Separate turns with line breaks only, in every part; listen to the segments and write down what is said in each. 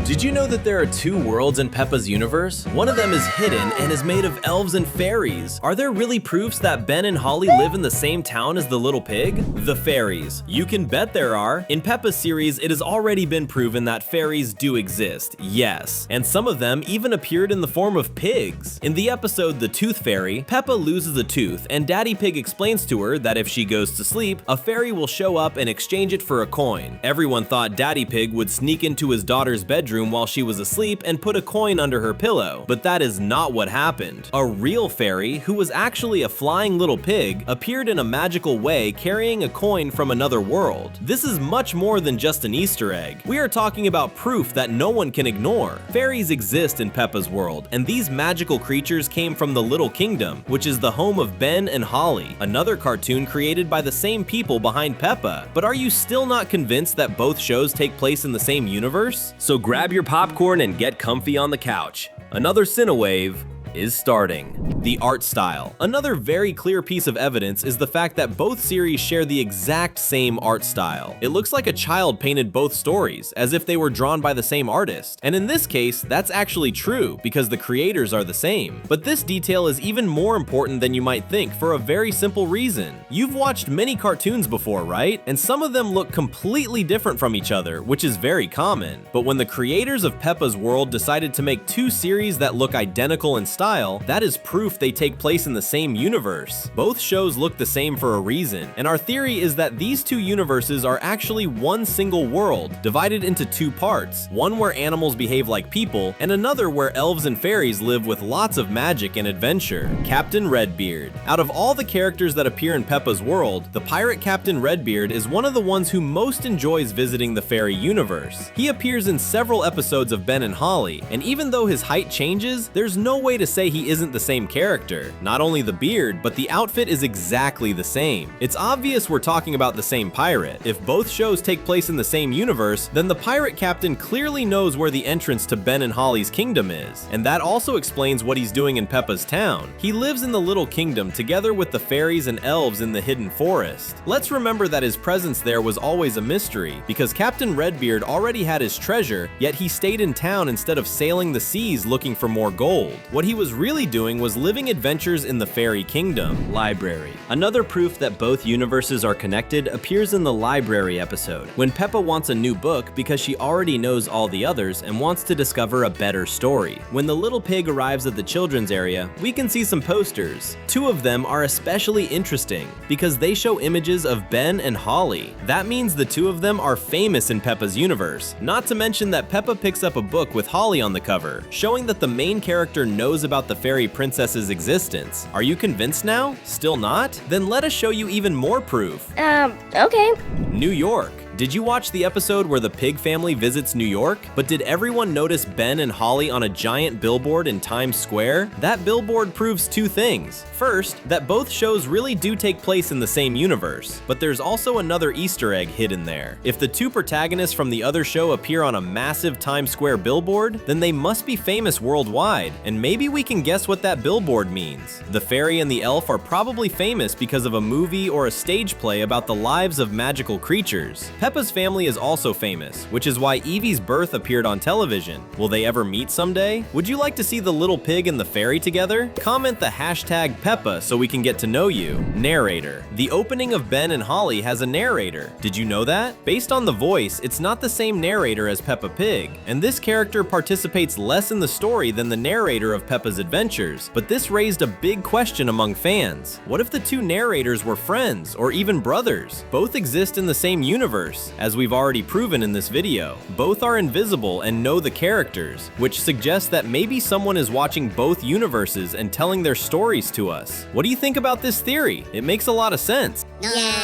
Did you know that there are two worlds in Peppa's universe? One of them is hidden and is made of elves and fairies. Are there really proofs that Ben and Holly live in the same town as the little pig? The fairies. You can bet there are. In Peppa's series, it has already been proven that fairies do exist, yes. And some of them even appeared in the form of pigs. In the episode The Tooth Fairy, Peppa loses a tooth and Daddy Pig explains to her that if she goes to sleep, a fairy will show up and exchange it for a coin. Everyone thought Daddy Pig would sneak into his daughter's bedroom while she was asleep and put a coin under her pillow, but that is not what happened. A real fairy, who was actually a flying little pig, appeared in a magical way carrying a coin from another world. This is much more than just an Easter egg. We are talking about proof that no one can ignore. Fairies exist in Peppa's world, and these magical creatures came from the Little Kingdom, which is the home of Ben and Holly, another cartoon created by the same people behind Peppa. But are you still not convinced that both shows take place in the same universe? So grab your popcorn and get comfy on the couch. Another Cinewave is starting. The art style. Another very clear piece of evidence is the fact that both series share the exact same art style. It looks like a child painted both stories, as if they were drawn by the same artist. And in this case, that's actually true, because the creators are the same. But this detail is even more important than you might think for a very simple reason. You've watched many cartoons before, right? And some of them look completely different from each other, which is very common. But when the creators of Peppa's World decided to make two series that look identical in style, that is proof they take place in the same universe. Both shows look the same for a reason, and our theory is that these two universes are actually one single world, divided into two parts, one where animals behave like people, and another where elves and fairies live with lots of magic and adventure. Captain Redbeard. Out of all the characters that appear in Peppa's world, the pirate Captain Redbeard is one of the ones who most enjoys visiting the fairy universe. He appears in several episodes of Ben and Holly, and even though his height changes, there's no way to say he isn't the same character. Not only the beard, but the outfit is exactly the same. It's obvious we're talking about the same pirate. If both shows take place in the same universe, then the pirate captain clearly knows where the entrance to Ben and Holly's kingdom is. And that also explains what he's doing in Peppa's town. He lives in the Little Kingdom together with the fairies and elves in the hidden forest. Let's remember that his presence there was always a mystery, because Captain Redbeard already had his treasure, yet he stayed in town instead of sailing the seas looking for more gold. What he was really doing was living adventures in the fairy kingdom. Library. Another proof that both universes are connected appears in the library episode, when Peppa wants a new book because she already knows all the others and wants to discover a better story. When the little pig arrives at the children's area, we can see some posters. Two of them are especially interesting because they show images of Ben and Holly. That means the two of them are famous in Peppa's universe, not to mention that Peppa picks up a book with Holly on the cover, showing that the main character knows about the fairy princess's existence. Are you convinced now? Still not? Then let us show you even more proof.
Okay.
New York. Did you watch the episode where the pig family visits New York? But did everyone notice Ben and Holly on a giant billboard in Times Square? That billboard proves two things. First, that both shows really do take place in the same universe, but there's also another Easter egg hidden there. If the two protagonists from the other show appear on a massive Times Square billboard, then they must be famous worldwide, and maybe we can guess what that billboard means. The fairy and the elf are probably famous because of a movie or a stage play about the lives of magical creatures. Peppa's family is also famous, which is why Evie's birth appeared on television. Will they ever meet someday? Would you like to see the little pig and the fairy together? Comment the hashtag Peppa so we can get to know you. Narrator. The opening of Ben and Holly has a narrator. Did you know that? Based on the voice, it's not the same narrator as Peppa Pig, and this character participates less in the story than the narrator of Peppa's adventures, but this raised a big question among fans. What if the two narrators were friends, or even brothers? Both exist in the same universe, as we've already proven in this video. Both are invisible and know the characters, which suggests that maybe someone is watching both universes and telling their stories to us. What do you think about this theory? It makes a lot of sense.
No.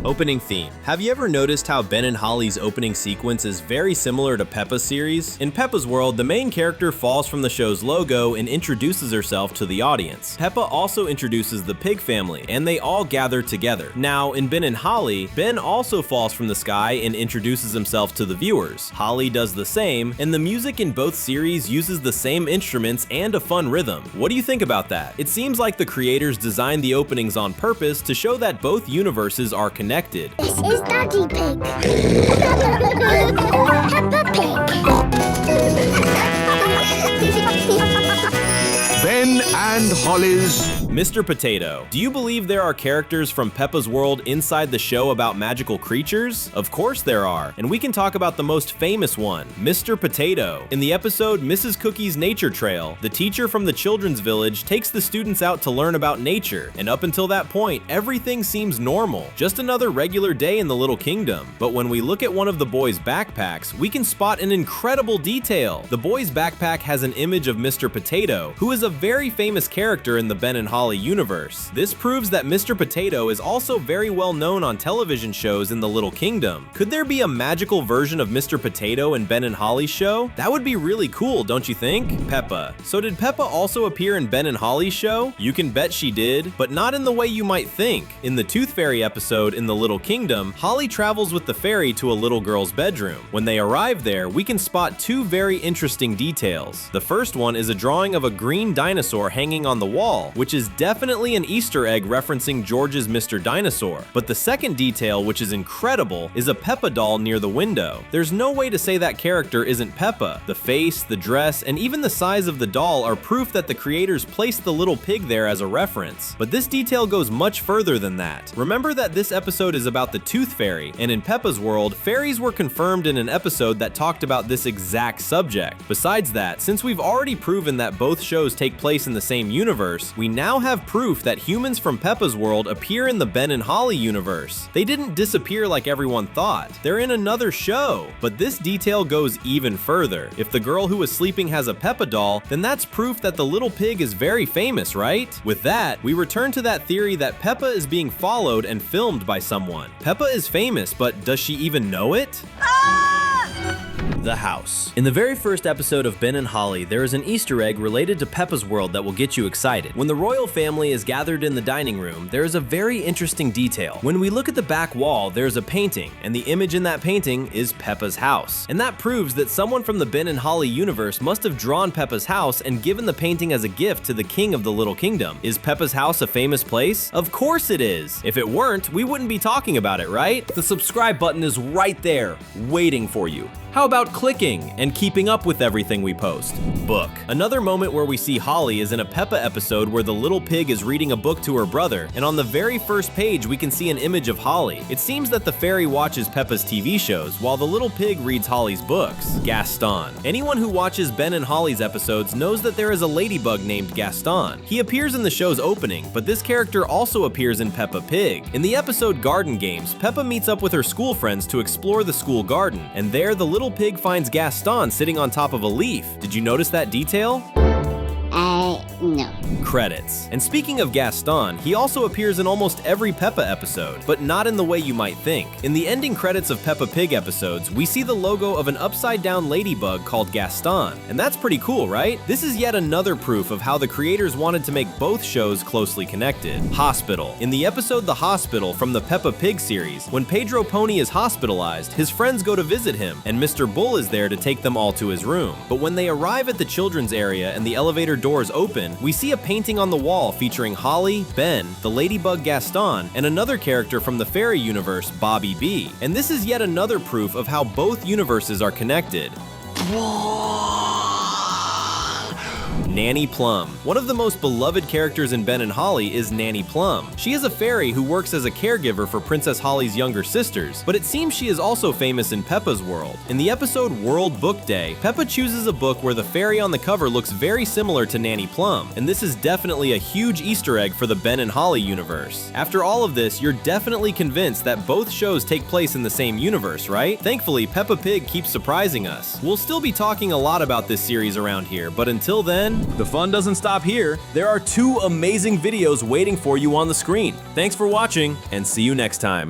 Opening theme. Have you ever noticed how Ben and Holly's opening sequence is very similar to Peppa's series? In Peppa's world, the main character falls from the show's logo and introduces herself to the audience. Peppa also introduces the pig family, and they all gather together. Now, in Ben and Holly, Ben also falls from the sky and introduces himself to the viewers. Holly does the same, and the music in both series uses the same instruments and a fun rhythm. What do you think about that? It seems like the creators designed the openings on purpose to show that both universes are connected.
This is Daddy Pig. is...
Mr. Potato. Do you believe there are characters from Peppa's World inside the show about magical creatures? Of course there are, and we can talk about the most famous one, Mr. Potato. In the episode Mrs. Cookie's Nature Trail, the teacher from the children's village takes the students out to learn about nature, and up until that point, everything seems normal, just another regular day in the Little Kingdom. But when we look at one of the boys' backpacks, we can spot an incredible detail. The boy's backpack has an image of Mr. Potato, who is a very famous character in the Ben and Holly universe. This proves that Mr. Potato is also very well known on television shows in the Little Kingdom. Could there be a magical version of Mr. Potato in Ben and Holly's show? That would be really cool, don't you think? Peppa. So did Peppa also appear in Ben and Holly's show? You can bet she did, but not in the way you might think. In the Tooth Fairy episode in the Little Kingdom, Holly travels with the fairy to a little girl's bedroom. When they arrive there, we can spot two very interesting details. The first one is a drawing of a green dinosaur hanging on the wall, which is definitely an Easter egg referencing George's Mr. Dinosaur. But the second detail, which is incredible, is a Peppa doll near the window. There's no way to say that character isn't Peppa. The face, the dress, and even the size of the doll are proof that the creators placed the little pig there as a reference. But this detail goes much further than that. Remember that this episode is about the Tooth Fairy, and in Peppa's World, fairies were confirmed in an episode that talked about this exact subject. Besides that, since we've already proven that both shows take place in the same universe, we now have proof that humans from Peppa's World appear in the Ben and Holly universe. They didn't disappear like everyone thought. They're in another show. But this detail goes even further. If the girl who was sleeping has a Peppa doll, then that's proof that the little pig is very famous, right? With that, we return to that theory that Peppa is being followed and filmed by someone. Peppa is famous, but does she even know it? The house. In the very first episode of Ben and Holly, there is an Easter egg related to Peppa's World that will get you excited. When the royal family is gathered in the dining room, there is a very interesting detail. When we look at the back wall, there is a painting, and the image in that painting is Peppa's house. And that proves that someone from the Ben and Holly universe must have drawn Peppa's house and given the painting as a gift to the king of the Little Kingdom. Is Peppa's house a famous place? Of course it is. If it weren't, we wouldn't be talking about it, right? The subscribe button is right there, waiting for you. How about clicking and keeping up with everything we post? Book. Another moment where we see Holly is in a Peppa episode where the little pig is reading a book to her brother, and on the very first page we can see an image of Holly. It seems that the fairy watches Peppa's TV shows, while the little pig reads Holly's books. Gaston. Anyone who watches Ben and Holly's episodes knows that there is a ladybug named Gaston. He appears in the show's opening, but this character also appears in Peppa Pig. In the episode Garden Games, Peppa meets up with her school friends to explore the school garden, and there the little pig finds Gaston sitting on top of a leaf. Did you notice that detail?
No.
Credits. And speaking of Gaston, he also appears in almost every Peppa episode, but not in the way you might think. In the ending credits of Peppa Pig episodes, we see the logo of an upside-down ladybug called Gaston, and that's pretty cool, right? This is yet another proof of how the creators wanted to make both shows closely connected. Hospital. In the episode The Hospital from the Peppa Pig series, when Pedro Pony is hospitalized, his friends go to visit him, and Mr. Bull is there to take them all to his room. But when they arrive at the children's area and the elevator doors open, we see a painting on the wall featuring Holly, Ben, the ladybug Gaston, and another character from the fairy universe, Bobby B. And this is yet another proof of how both universes are connected. Nanny Plum. One of the most beloved characters in Ben and Holly is Nanny Plum. She is a fairy who works as a caregiver for Princess Holly's younger sisters, but it seems she is also famous in Peppa's World. In the episode World Book Day, Peppa chooses a book where the fairy on the cover looks very similar to Nanny Plum, and this is definitely a huge Easter egg for the Ben and Holly universe. After all of this, you're definitely convinced that both shows take place in the same universe, right? Thankfully, Peppa Pig keeps surprising us. We'll still be talking a lot about this series around here, but until then, the fun doesn't stop here. There are 2 amazing videos waiting for you on the screen. Thanks for watching, and see you next time.